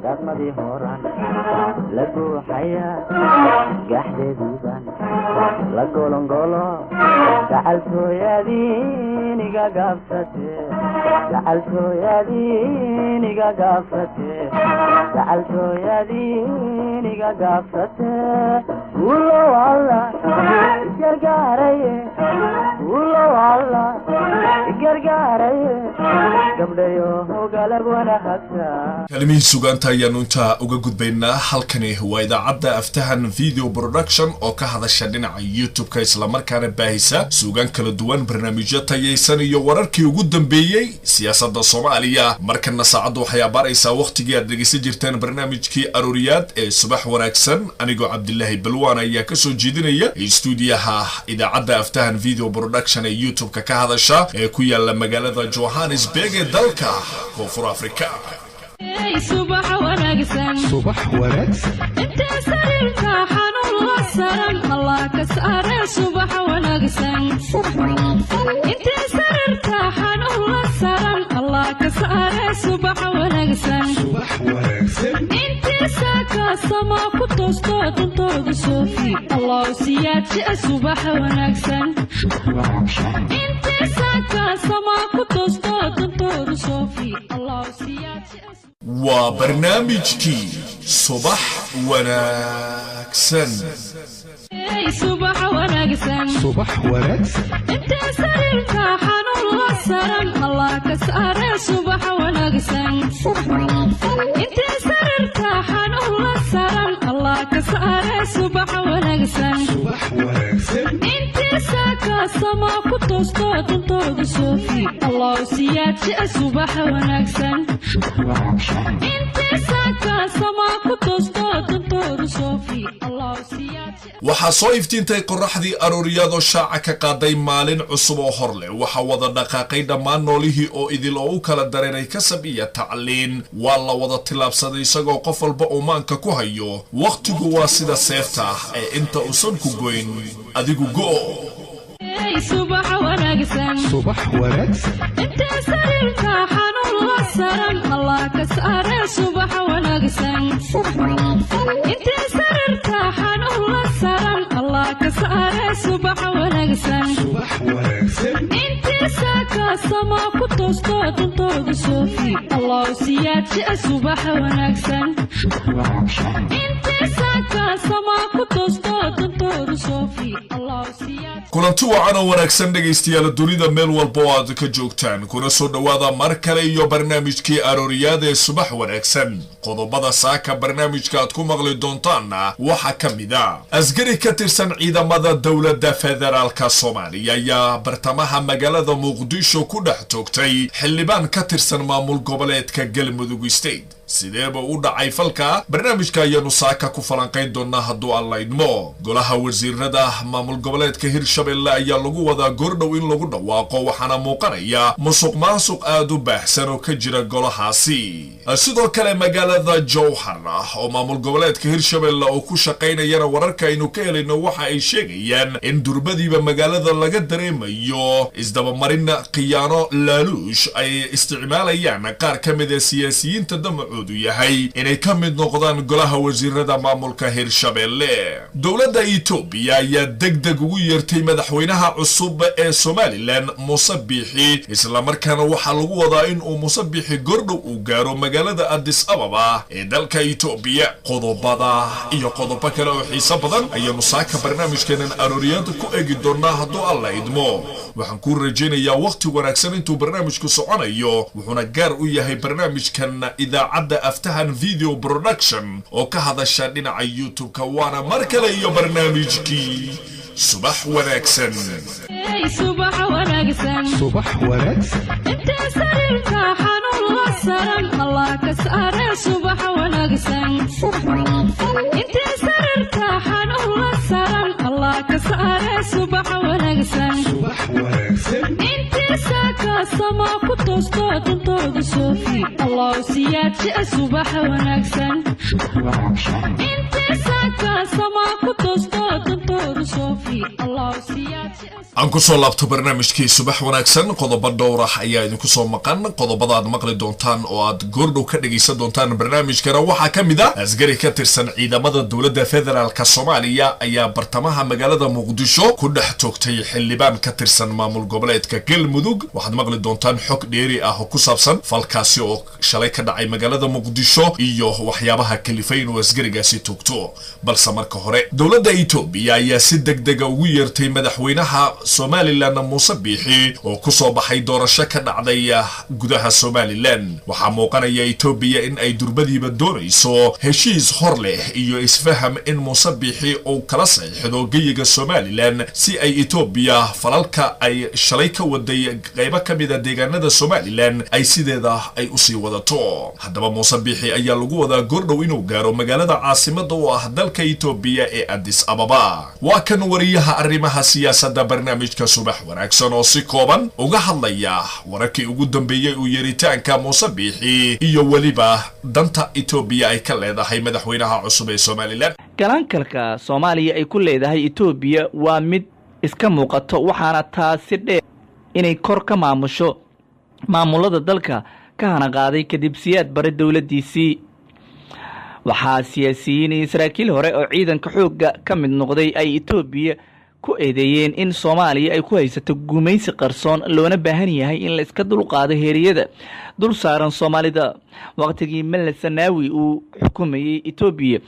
daqmadii horan lagu xaya gaxdeediiban la golongolo gacaltooyadiiniga gaabsate gacaltooyadiiniga gaabsate ulo alla gargaaraye ulo alla gargaaraye gabdhayo galab wanaagsan كلمين سوغانتا يانونتا uga gudbaynaa halkani waa idaacada aftahan video production oo ka hadasha dhinaca YouTube-ka isla markaana baahisa suugaan kala duwan barnaamijyo tayaysan iyo wararkii ugu dambeeyay siyaasadda Soomaaliya markana saacadu waxay abaaraysaa waqtigii aad dhageysan jirteen barnaamijkii arooriyaad ee subax wanaagsan anigoo Cabdullaahi Balwaan ayaa ka soo jeedinaya stuudiyaha idaacada aftahan video production ee YouTube-ka ka hadasha ee ku yaala magaalada Johannesburg ee dalka Koonfur Afrika صباح وناقصن انت سريرك حنون وصرن الله كسار صباح وناقصن انت سريرك حنون وصرن الله كسار صباح وناقصن انت ساكا سما كتوستو تنتوض صوفي الله سياتي صباح وناقصن انت ساكا سما كتوستو تنتوض صوفي الله سياتي وبرنامجكي صباح وناكسن صباح وناقصن انت سريرك حنون وصرن الله كسار صباح وناقصن انت سريرك حنون وصرن الله كسار صباح وناقصن انت ساكا سما كتوستو تنتوض صوفي الله سياتي صباح وناقصن انت ساكا سما كتوستو تنتوض صوفي الله سياتي waxaa soo iftiintay qorraxdii arooriyado shaaca ka qaaday maalin cusub oo hor leh waxa wada dhaqaaqay dhammaan noolihii oo idil oo u kala dareeray kasab iyo tacliin waa la wada tilaabsaday isagoo qof walba uu maanka ku hayo waqtigu waa sida seefta ee inta uusan ku goyn adigu go'o صباح وناقصن انت سريرك حنون وصرن الله كسار صباح وناقصن انت سريرك حنون وصرن الله كسار صباح وناقصن انت ساكا سما كتوستو تنتوض صوفي الله سياتي صباح وناقصن انت ساكا سما كتوستو تنتوض صوفي الله سياتي kulanti wacan oo wanaagsan dhageystayaal dunida meel walba oo aad ka joogtaan kuna soo dhawaada mar kale iyo barnaamijkii arooriyaad ee subax wanaagsan qodobada saaka barnaamijka aad ku maqli doontaan waxa kamida askari ka tirsan ciidamada dawladda federaalka Soomaaliya ayaa bartamaha magaalada Muqdisho ku dhex toogtay xildhibaan ka tirsan maamul goboleedka Galmudug State sideeba u dhacay falka barnaamijka ayaanu saaka ku falanqayn doonaa hadduu alla idmo golaha wasiirada maamul goboleedka Hirshabelle ayaa lagu wadaa goordhow in lagu dhawaaqo waxaana muuqanaya musuqmaasuq aad u baahsan oo ka jira golahaasi sidoo kale magaalada Jowhar oo maamul goboleedka Hirshabelle oo ku shaqaynayana wararka aynu ka helayno waxa ay sheegayaan in durbadiiba magaalada laga dareemayo isdabamarin khiyaano laaluush ay isticmaalayaan qaar ka mid ah siyaasiyiinta damacu yahay inay ka mid noqdaan golaha wasiirada maamulka Hirshabelle dawladda Itoobiya ayaa degdeg ugu yeertay madaxweynaha cusub ee Somaliland Muuse Biixi isla markaana waxa lagu wadaa in uu Muuse Biixi goordhow uu gaaro magaalada Addis Ababa ee dalka Itoobiya qodobada iyo qodobo kale oo xiiso badan ayaanu saaka barnaamijkeenan arooriyada ku eegi doonaa hadduu alla idmo waxaan ku rajaynayaa waqti wanaagsan intuu barnaamijku soconayo wuxuuna gaar u yahay barnaamijkan idaacada aftahan video production oo ka hadasha dhinaca YouTube-ka waana mar kale iyo barnaamijkii subax wanaagsan صباح وناقصن انت سريرك حنون وصرن الله كسار صباح وناقصن انت سريرك حنون وصرن الله كسار صباح وناقصن انت ساكا سما كتوستو تنتوض صوفي الله سياتي صباح وناقصن انت ساكا سما كتوستو تنتوض صوفي الله سياتي aan ku soo laabto barnaamijkii subax wanaagsan qodobo dhowr ah ayaa idinku soo maqan qodobada aad maqli doontaan oo aad goordhow ka dhageysan doontaan barnaamijkana waxaa ka mid ah askari ka tirsan ciidamada dowladda federaalka Soomaaliya ayaa bartamaha magaalada Muqdisho ku dhex toogtay xildhibaan ka tirsan maamul goboleedka Galmudug waxaad maqli doontaan xog dheeri ah oo ku saabsan falkaasi oo shalay ka dhacay magaalada Muqdisho iyo waxyaabaha kalifay inuu askarigaasi toogto balse marka hore dowladda Itoobiya ayaa si degdeg ah ugu yeertay madaxweynaha Somaliland Muuse Biixi oo ku soo baxay doorasho ka dhacday gudaha Somaliland waxa muuqanaya Itoobiya in ay durbadiiba doonayso heshiis hor leh iyo isfaham in Muuse Biixi uu kala saxiixdo geyiga Somaliland si ay Itoobiya falalka ay shalay ka waday qaybo ka mid ah deegaanada Somaliland ay sideeda ay u sii wadato haddaba Muuse Biixi ayaa lagu wadaa goordhow inuu gaaro magaalada caasimadda oo ah dalka Itoobiya ee Addis Ababa waa kan wariyaha arrimaha siyaasadda barnaamijka subax wanaagsan oo si kooban uga hadlaya wararkii ugu dambeeyay uu yeeritaanka Muuse Biixi iyo waliba danta Itoobiya ay ka leedahay madaxweynaha cusub ee Somaliland galankalka Soomaaliya ay ku leedahay Itoobiya waa mid iska muuqato waxaana taasi dheer inay kor ka maamusho maamulada dalka ka hana qaaday kadib siyaad bare dawladdiisii waxaa siyaasiyiin iyo saraakiil hore oo ciidanka xoogga ka mid noqday ay Itoobiya ku eedeeyeen in Soomaaliya ay ku haysato gumaysi qarsoon loona baahan yahay in la iska dulqaado heeriyada dul saaran Soomaalida waqtigii Mele Zanaawi uu xukumayay Itoobiya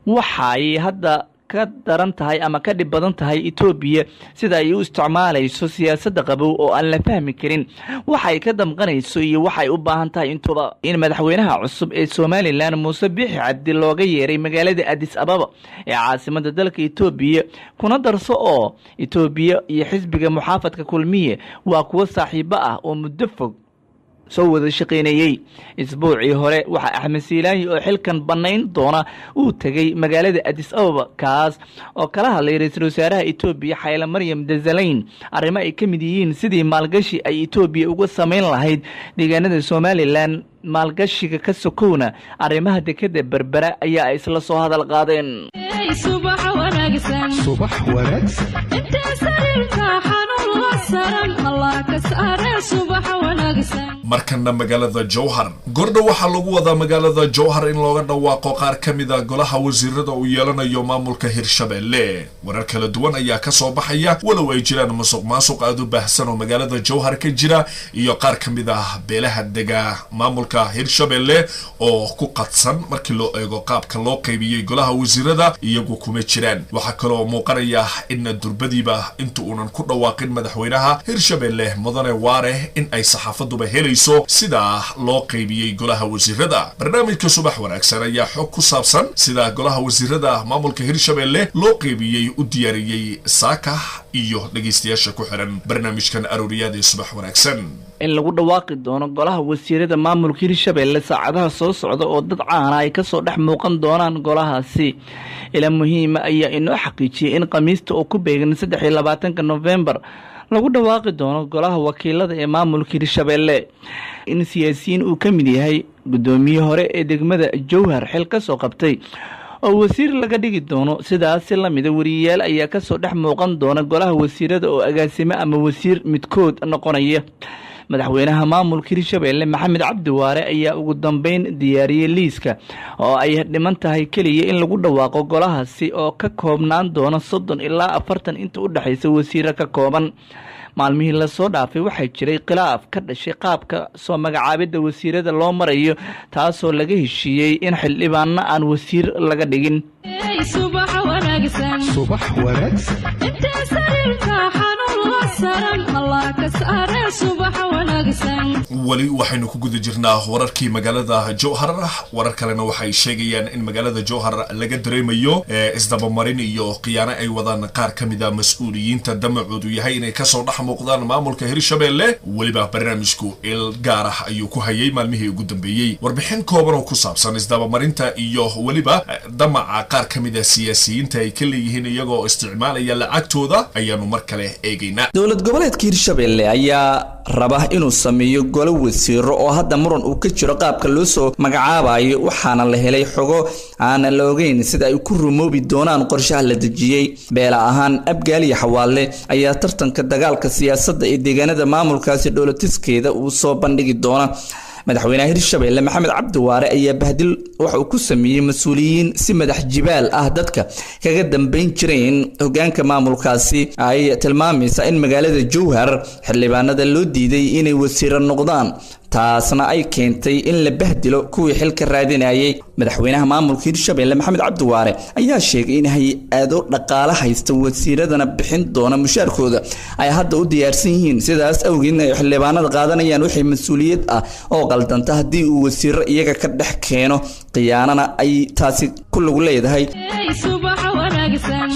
waxay hadda ka daran tahay ama ka dhib badan tahay Itoobiya sida ay u isticmaalayso siyaasadda qabow oo aan la fahmi karin waxay ka damqanayso iyo waxay u baahan tahay intuba in madaxweynaha cusub ee Somaliland Muuse Biixi Cabdi looga yeeray magaalada Addis Ababa ee caasimadda dalka Itoobiya kuna darso oo Itoobiya iyo xisbiga muxaafadka kulmiye waa kuwa saaxiibo ah oo muddo fog soo wada shaqeynayay isbuucii hore waxa Axmed Siilaahi oo xilkan banayn doona uu tagay magaalada Addis Ababa kaas oo kala hadlay ra'iisul wasaaraha Itoobiya Haile Mariam Desalegn arrimo ay ka mid yihiin sidii maalgashi ay Itoobiya uga sameyn lahayd deegaanada Somaliland maalgashiga ka sokowna arrimaha dekada Berbera ayaa isla soo hadal qaadeen subax wanaagsan inta sarirka xanuun la saran Allah ka saare subax wanaagsan markana magaalada Jowhar gordhow waxa lagu wadaa magaalada Jowhar in looga dhawaaqo qaar ka mid ah golaha wasiirada uu yeelanayo maamulka Hirshabelle warar kala duwan ayaa ka soo baxaya walow ay jiraan musuqmaasuq aad u baahsan oo magaalada Jowhar ka jira iyo qaar ka mid ah beelaha dega maamulka Hirshabelle oo ku qadsan markii loo eego qaabka loo qaybiyay golaha wasiirada iyagu kuma jiraan waxa kale oo muuqanaya in durbadiiba inta uunan ku dhawaaqin madaxweynaha Hirshabelle Mudane Waare in ay saxaafaduba helayso sida loo qaybiyay golaha wasiirada barnaamijka subax wanaagsan ayaa xog ku saabsan sida golaha wasiirada maamulka Hirshabelle loo qaybiyay u diyaariyay saaka iyo dhageystayaasha ku xiran barnaamijkan arooriyada subax wanaagsan in lagu dhawaaqi doono golaha wasiirada maamulka Hirshabelle saacadaha soo socda oo dad caan ah ay ka soo dhex muuqan doonaan golahaasi ila muhiim ayaa inoo xaqiijiyay in qamiista oo ku beegan 23 November lagu dhawaaqi doono golaha wakiilada ee maamulka Hirshabelle in siyaasiyiin uu ka mid yahay gudoomiye hore ee degmada Jowhar xil ka soo qabtay oo wasiir laga dhigi doono sidaas la mid wariyaal ayaa ka soo dhex muuqan doona golaha wasiirada oo agaasime ama wasiir midkood noqonaya madaxweynaha maamulka Hirshabelle Maxamed Cabdi Waare ayaa ugu dambeyn diyaariyay liiska oo ay dhiman tahay kaliya in lagu dhawaaqo golahaasi oo ka koobnaan doona 30 ilaa 40 inta u dhaxaysa wasiiro ka kooban maalmihii la soo dhaafay waxay jiray khilaaf ka dhashay qaabka soo magacaabida wasiirada loo marayo taasoo laga heshiiyay in xildhibaanna aan wasiir laga dhigin subax wanaagsan inta sarirka xanuun la saran Allah ka saare subax wanaagsan wali waxaynu ku guda jirnaa wararkii magaalada Jowhar warar kalena waxay sheegayaan in magaalada Jowhar laga dareemayo isdabamarin iyo qiyaano ay wadaan qaar ka mid ah mas'uuliyiinta damacoodu yahay inay ka soo dhex muuqdaan maamulka Hirshabelle waliba barnaamijku il gaar ah ayuu ku hayay maalmihii ugu dambeeyay warbixin kooban oo ku saabsan isdabamarinta iyo waliba damaca qaar ka mid ah siyaasiyiinta ay ka leeyihiin iyagoo isticmaalaya lacagtooda ayaanu mar kale eegaynaa dowlad goboleedka Hirshabelle ayaa raba inuu sameeyo golo wasiiro oo hadda muran uu ka jiro qaabka loo soo magacaabayo waxaana la helay xogo aan la ogeyn sida ay ku rumoobi doonaan qorshaha la dejiyay beela ahaan Abgaal iyo Xawaale ayaa tartanka dagaalka siyaasadda ee deegaanada maamulkaasi dowladiskeeda uu soo bandhigi doona madaxweynaha Hirshabelle Maxamed Cabdi Waare ayaa bahdil waxa uu ku sameeyay mas'uuliyiin si madax jibaal ah dadka kaga dambeyn jireen hogaanka maamulkaasi ay tilmaamaysa in magaalada Jowhar xildhibaanada loo diiday inay wasiiro noqdaan taasna ay keentay in la bahdilo kuwii xilka raadinayay madaxweynaha maamulka Hirshabelle Maxamed Cabdi Waare ayaa sheegay in hay-ado dhaqaale haysta wasiiradana bixin doona mushaarkooda ay hadda u diyaarsan yihiin sidaas awgeed ay xildhibaanada qaadanayaan wixii mas'uuliyad ah oo qaldanta hadii uu wasiiro iyaga ka dhex keeno qiyaanana ay taasi ku lug leedahay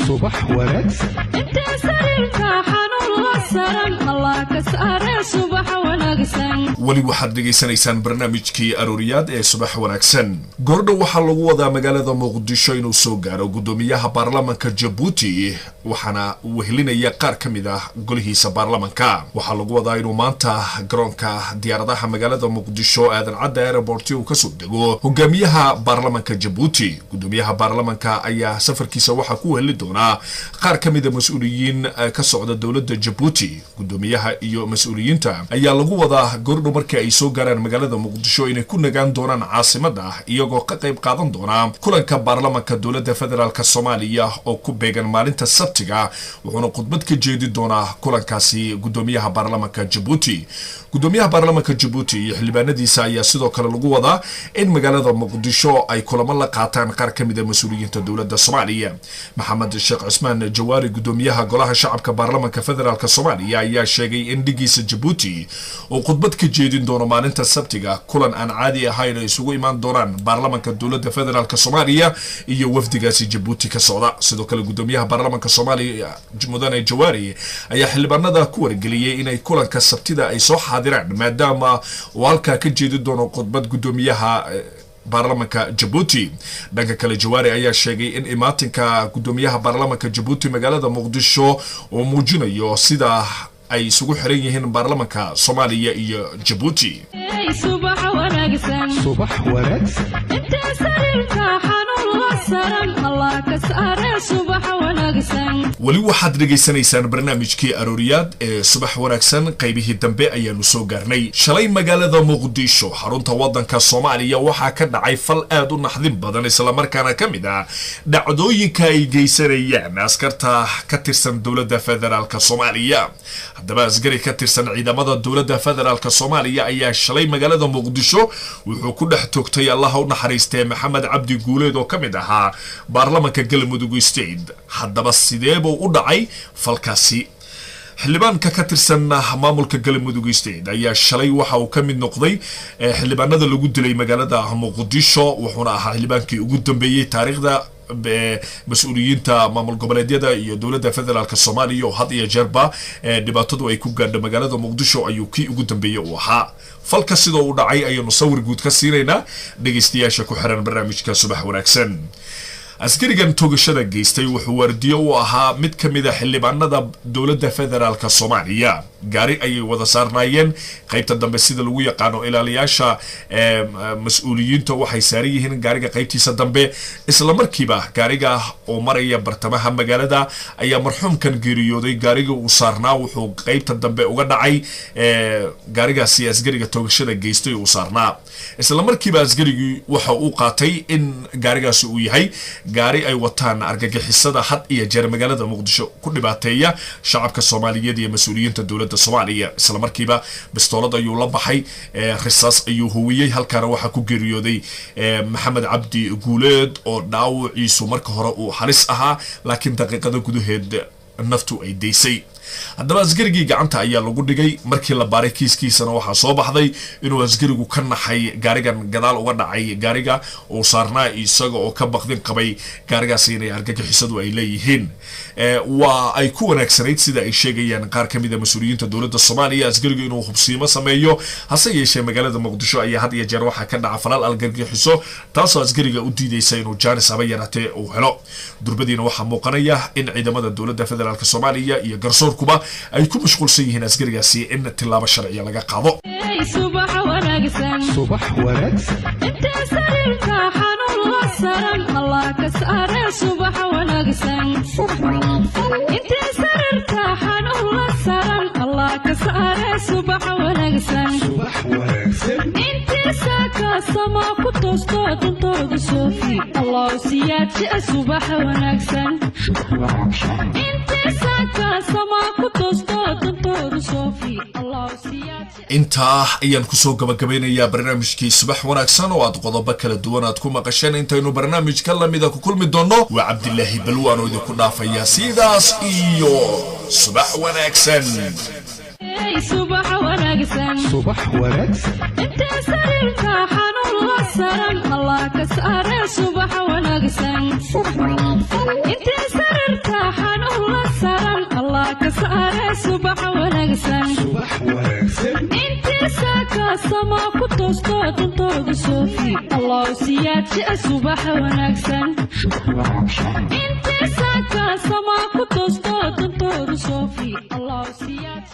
subax wanaagsan inta sariirka xanuun la saran Allah ka saare subax wanaagsan wali waxaad dhageysanaysaan barnaamijkii arooriyaad ee subax wanaagsan gordhow waxaa lagu wadaa magaalada Muqdisho inuu soo gaaro gudoomiyaha baarlamaanka Djibouti waxaana uu helinaya qaar kamid ah golihiisa baarlamaanka waxaa lagu wadaa inuu maanta garoonka diyaaradaha magaalada Muqdisho aadan cadda airport uu ka soo dego hogaamiyaha baarlamaanka Djibouti gudoomiyaha baarlamaanka ayaa safarkiisa waxa ku heli doona qaar kamid ah mas'uuliyiin ka socda dawladda Djibouti gudoomiyaha iyo mas'uuliyiinta ayaa lagu wadaa gordhow markii ay soo gaaraan magaalada Muqdisho inay ku nagaan doonaan caasimada iyagoo ka qayb qaadan doona kulanka baarlamaanka dawladda federaalka Soomaaliya oo ku beegan maalinta Sabtiga wuxuuna khudbad ka jeedi doona kulankaasi gudoomiyaha baarlamaanka Djibouti gudoomiyaha baarlamaanka Djibouti iyo xildhibaanadiisa ayaa sidoo kale lagu wadaa in magaalada Muqdisho ay kulamo la qaataan qaar kamid ah mas'uuliyiinta dawladda Soomaaliya Maxamed Sheekh Cusmaan Jawaari gudoomiyaha golaha shacabka baarlamaanka federaalka Soomaaliya ayaa sheegay in dhigiisa Djibouti oo khudbad ka jeedin doono maalinta Sabtiga kulan aan caadi ahayn ay isugu imaan doonaan baarlamaanka dawladda federaalka Soomaaliya iyo wafdigaasi Djibouti ka socda sidoo kale gudoomiyaha baarlamaanka Soomaaliya Mudane Jawaari ayaa xildhibaanada ku wargeliyay inay kulanka Sabtida ay soo xaadiraan maadaama uu halka ka jeedi doono khudbad gudoomiyaha baarlamaanka Djibouti dhanka kale Jawaari ayaa sheegay in imaatinka gudoomiyaha baarlamaanka Djibouti magaalada Muqdisho oo muujinayo sida ay isugu xiran yihiin baarlamaanka Soomaaliya iyo Djibouti subax wanaagsan inta sariirka xanuun la saran Allah ka saare subax wanaagsan wali waxaad dhageysanaysaan barnaamijkii arooriyaad ee subax wanaagsan qaybihii dambe ayaanu soo gaarnay shalay magaalada Muqdisho xarunta wadanka Soomaaliya waxaa ka dhacay fal aad u naxdin badan isla markaana kamid ah dhacdooyinka ay geysanayaan askarta ka tirsan dawladda federaalka Soomaaliya haddaba asgari ka tirsan ciidamada dawladda federaalka Soomaaliya ayaa shalay magaalada Muqdisho wuxuu ku dhex toogtay Allah u naxariistay Maxamed Cabdi Guuleed oo kamid ahaa baarlamaanka Galmudug State haddaba sidee buu u dhacay falkaasi xildhibaanka ka tirsan maamulka Galmudug State ayaa shalay waxa uu kamid noqday xildhibaanada lagu dilay magaalada Muqdisho wuxuuna ahaa xildhibaankii ugu dambeeyay taariikhda mas'uuliyiinta maamul goboleedyada iyo dawladda federaalka Soomaaliya oo had iyo jeerba dhibaatadu ay ku gaadho magaalada Muqdisho ayuu kii ugu dambeeyay u ahaa falka sidoo u dhacay ayuu sawir guud ka siinaynaa dhageystayaasha ku xiran barnaamijka subax wanaagsan askarigan toogashada geystay wuxuu wardiyo u ahaa mid kamid ah xildhibaanada dawladda federaalka Soomaaliya gaari ay wada saarnaayeen qaybta dambe sida lagu yaqaano ilaaliyaasha mas'uuliyiinta waxay saaran yihiin gaariga qaybtiisa dambe isla markiiba gaariga oo maraya bartamaha magaalada ayaa marxuumkan geeriyooday gaariga uu saarnaa wuxuu qaybta dambe uga dhacay gaarigaasi askariga toogashada geystay uu saarnaa isla markiiba askarigii waxa uu qaatay in gaarigaasi uu yahay gaari ay wataan argagixisada had iyo jeer magaalada Muqdisho ku dhibaateeya shacabka Soomaaliyeed iyo mas'uuliyiinta dawladda Soomaaliya isla markiiba bistoolad ayuu la baxay risaas ayuu huwiyay halkaana waxa ku geeriyooday Maxamed Cabdi Guuleed oo dhaawaciisu marka hore uu halis ahaa laakiin daqiiqada gudaheed naftu ay deysay haddaba askarigii gacanta ayaa lagu dhigay markii la baaray kiiskiisana waxaa soo baxday inuu asgarigu ka naxay gaarigan gadaal uga dhacay gaariga uu saarnaa isaga oo ka baqdin qabay gaarigaas inay argagixisadu ay leeyihiin waa ay ku wanaagsanayd sida ay sheegayaan qaar kamid ah mas'uuliyiinta dawladda Soomaaliya asgarigu inuu hubsiimo sameeyo hase yeeshee magaalada Muqdisho ayaa had iyo jeer waxa ka dhaca falal argagixiso taasoo asgariga u diidaysa inuu jaanis aba yaraatee uu helo durbadiina waxaa muuqanaya in ciidamada dawladda federaalka Soomaaliya iyo garsoor garsoorkuba ay ku mashquulsan yihiin askarigaasi in tilaabo sharciya laga qaado. subax wanaagsan inta sariirta xanuun la saran allah ka saare subax wanaagsan inta sariirta xanuun la saran allah ka saare subax wanaagsan inta saaka sama ku toosto duntooda soofi allah siyaad subax wanaagsan inta saaka sama ku toosto duntooda soofi allah siyaad intaa ayaan kusoo gabagabeynayaa barnaamijkii subax wanaagsan oo aad qodobo kala duwan aad ku maqasheen. intaynu barnaamijka lamida ku kulmi doono waa cabdilaahi balwaan oo idinku dhaafaya sidaas iyo subax wanaagsan. subax wanaagsan inta sariirta xanuun la saran allah ka saare subax wanaagsan inta sariirta xanuun la saran allah ka saare subax wanaagsan inta saaka sama ku toosto duntooda soofi allah siyaad subax wanaagsan inta saaka sama ku toosto duntooda soofi allah siyaad